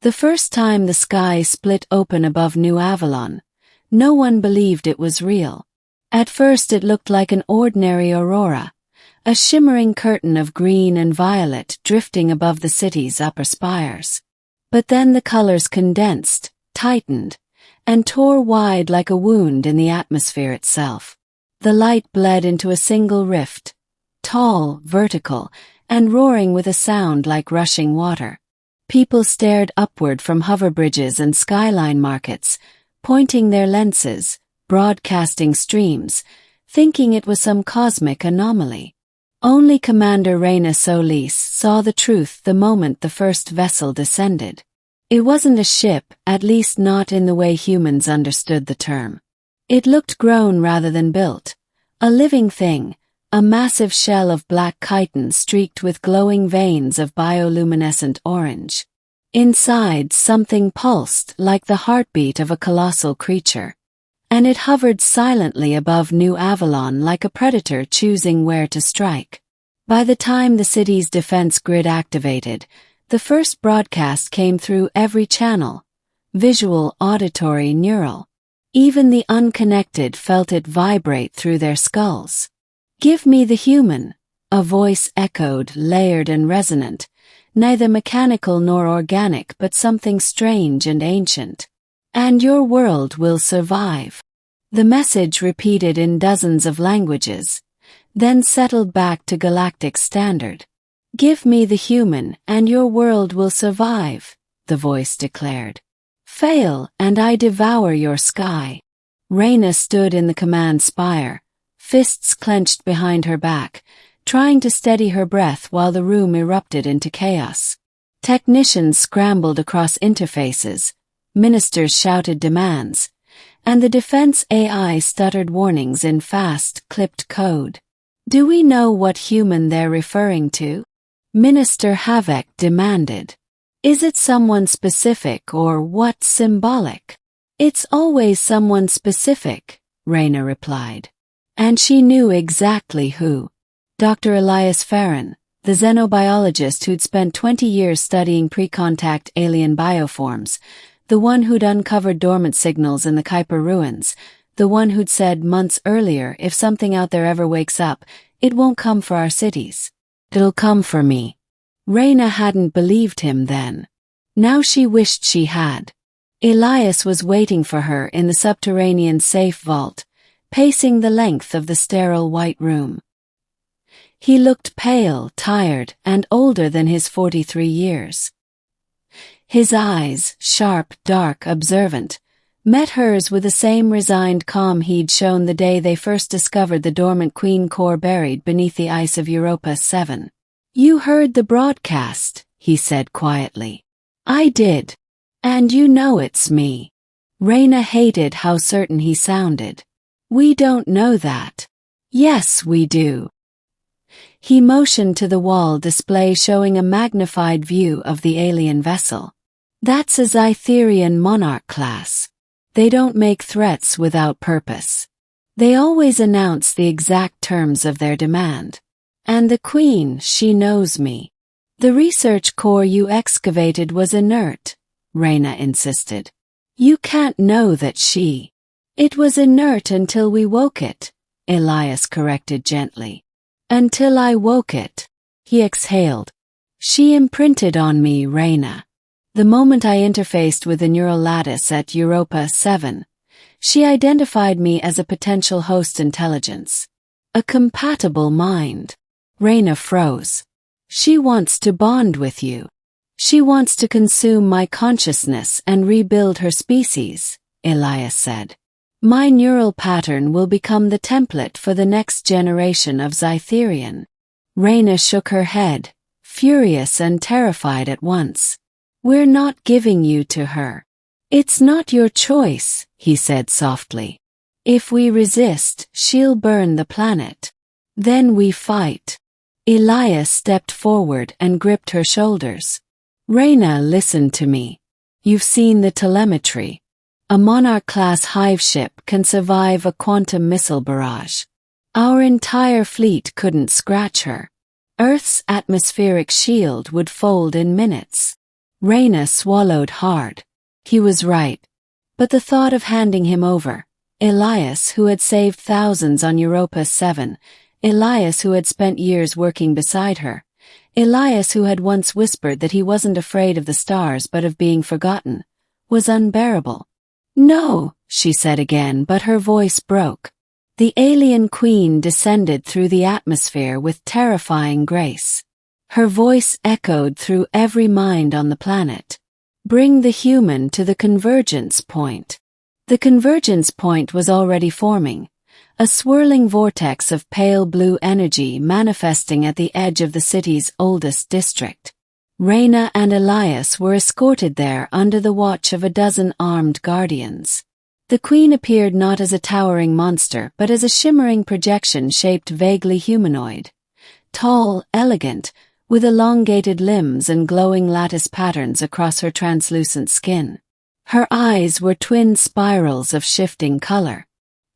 The first time the sky split open above New Avalon, no one believed it was real. At first it looked like an ordinary aurora, a shimmering curtain of green and violet drifting above the city's upper spires. But then the colors condensed, tightened, and tore wide like a wound in the atmosphere itself. The light bled into a single rift, tall, vertical, and roaring with a sound like rushing water. People stared upward from hover bridges and skyline markets, pointing their lenses, broadcasting streams, thinking it was some cosmic anomaly. Only Commander Reyna Solis saw the truth the moment the first vessel descended. It wasn't a ship, at least not in the way humans understood the term. It looked grown rather than built, a living thing, a massive shell of black chitin streaked with glowing veins of bioluminescent orange. Inside, something pulsed like the heartbeat of a colossal creature. And it hovered silently above New Avalon like a predator choosing where to strike. By the time the city's defense grid activated, the first broadcast came through every channel: visual, auditory, neural. Even the unconnected felt it vibrate through their skulls. "Give me the human," a voice echoed, layered and resonant, neither mechanical nor organic but something strange and ancient. "And your world will survive." The message repeated in dozens of languages, then settled back to galactic standard. "Give me the human, and your world will survive," the voice declared. "Fail, and I devour your sky." Reyna stood in the command spire, fists clenched behind her back, trying to steady her breath while the room erupted into chaos. Technicians scrambled across interfaces, ministers shouted demands, and the defense AI stuttered warnings in fast, clipped code. "Do we know what human they're referring to?" Minister Havek demanded. "Is it someone specific or what symbolic?" "It's always someone specific," Reyna replied. And she knew exactly who. Dr. Elias Farron, the xenobiologist who'd spent 20 years studying pre-contact alien bioforms, the one who'd uncovered dormant signals in the Kuiper ruins, the one who'd said months earlier, "If something out there ever wakes up, it won't come for our cities. It'll come for me." Reyna hadn't believed him then. Now she wished she had. Elias was waiting for her in the subterranean safe vault, pacing the length of the sterile white room. He looked pale, tired, and older than his 43 years. His eyes, sharp, dark, observant, met hers with the same resigned calm he'd shown the day they first discovered the dormant Queen core buried beneath the ice of Europa 7. "You heard the broadcast," he said quietly. "I did. And you know it's me." Reyna hated how certain he sounded. "We don't know that." "Yes, we do." He motioned to the wall display showing a magnified view of the alien vessel. "That's a Zytherian Monarch class. They don't make threats without purpose. They always announce the exact terms of their demand. And the Queen, she knows me." "The research core you excavated was inert," Reyna insisted. "You can't know that she—" "It was inert until we woke it," Elias corrected gently. "Until I woke it." He exhaled. "She imprinted on me, Reyna. The moment I interfaced with the neural lattice at Europa 7, she identified me as a potential host intelligence. A compatible mind." Reyna froze. "She wants to bond with you. She wants to consume my consciousness and rebuild her species," Elias said. "My neural pattern will become the template for the next generation of Zytherian." Reyna shook her head, furious and terrified at once. "We're not giving you to her. It's not your choice," he said softly. "If we resist, she'll burn the planet. Then we fight." Elias stepped forward and gripped her shoulders. "Reyna, listen to me. You've seen the telemetry. A Monarch-class hive ship can survive a quantum missile barrage. Our entire fleet couldn't scratch her. Earth's atmospheric shield would fold in minutes. Reyna swallowed hard. He was right. But the thought of handing him over, Elias who had saved thousands on Europa 7, Elias who had spent years working beside her, Elias who had once whispered that he wasn't afraid of the stars but of being forgotten, was unbearable. "No," she said again, but her voice broke. The alien queen descended through the atmosphere with terrifying grace. Her voice echoed through every mind on the planet. "Bring the human to the convergence point." The convergence point was already forming, a swirling vortex of pale blue energy manifesting at the edge of the city's oldest district. Reyna and Elias were escorted there under the watch of a dozen armed guardians. The queen appeared not as a towering monster but as a shimmering projection shaped vaguely humanoid. Tall, elegant, with elongated limbs and glowing lattice patterns across her translucent skin. Her eyes were twin spirals of shifting color.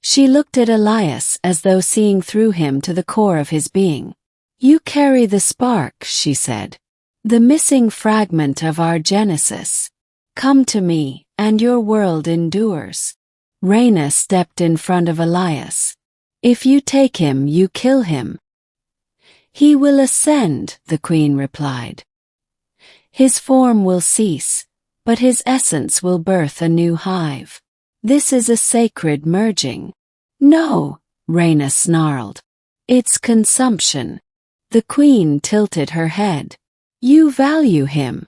She looked at Elias as though seeing through him to the core of his being. "You carry the spark," she said. "The missing fragment of our genesis. Come to me, and your world endures." Reyna stepped in front of Elias. "If you take him, you kill him." "He will ascend," the queen replied. "His form will cease, but his essence will birth a new hive. This is a sacred merging." "No," Reyna snarled. "It's consumption." The queen tilted her head. "You value him."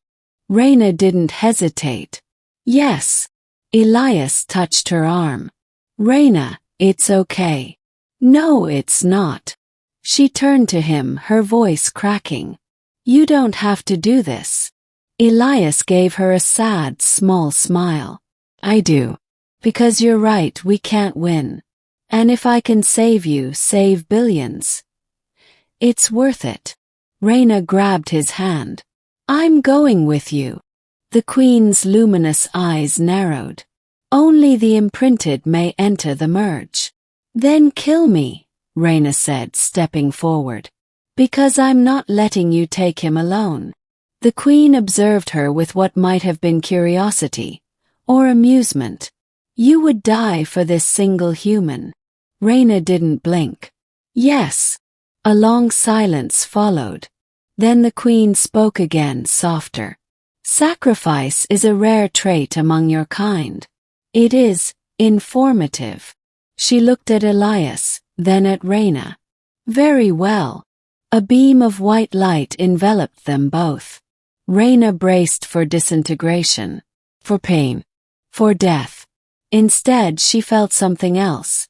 Reyna didn't hesitate. "Yes." Elias touched her arm. "Reyna, it's okay." "No, it's not." She turned to him, her voice cracking. "You don't have to do this." Elias gave her a sad, small smile. "I do. Because you're right, we can't win. And if I can save you, save billions. It's worth it." Reyna grabbed his hand. "I'm going with you." The queen's luminous eyes narrowed. "Only the imprinted may enter the merge." "Then kill me," Reyna said, stepping forward. "Because I'm not letting you take him alone." The queen observed her with what might have been curiosity, or amusement. "You would die for this single human." Reyna didn't blink. "Yes." A long silence followed. Then the queen spoke again, softer. "Sacrifice is a rare trait among your kind. It is informative." She looked at Elias, then at Reyna. "Very well." A beam of white light enveloped them both. Reyna braced for disintegration, for pain, for death. Instead, she felt something else.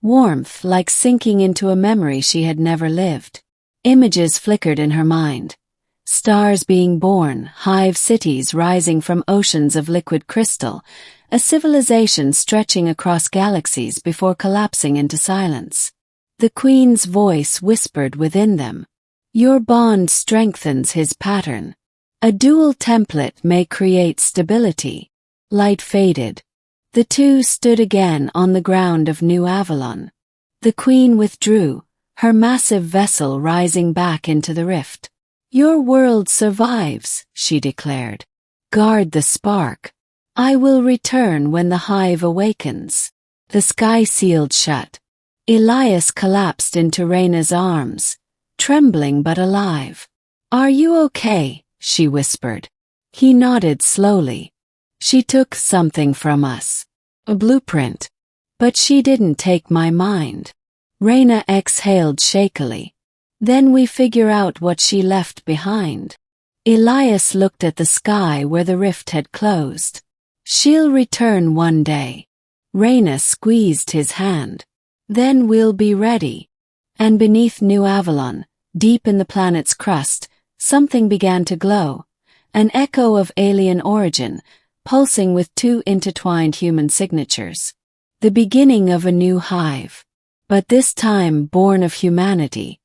Warmth, like sinking into a memory she had never lived. Images flickered in her mind. Stars being born, hive cities rising from oceans of liquid crystal, a civilization stretching across galaxies before collapsing into silence. The queen's voice whispered within them. "Your bond strengthens his pattern. A dual template may create stability." Light faded. The two stood again on the ground of New Avalon. The queen withdrew, her massive vessel rising back into the rift. "Your world survives," she declared. "Guard the spark. I will return when the hive awakens." The sky sealed shut. Elias collapsed into Reyna's arms, trembling but alive. "Are you okay?" she whispered. He nodded slowly. "She took something from us. A blueprint. But she didn't take my mind." Reyna exhaled shakily. "Then we figure out what she left behind." Elias looked at the sky where the rift had closed. "She'll return one day." Reyna squeezed his hand. "Then we'll be ready." And beneath New Avalon, deep in the planet's crust, something began to glow, an echo of alien origin, pulsing with two intertwined human signatures. The beginning of a new hive. But this time born of humanity,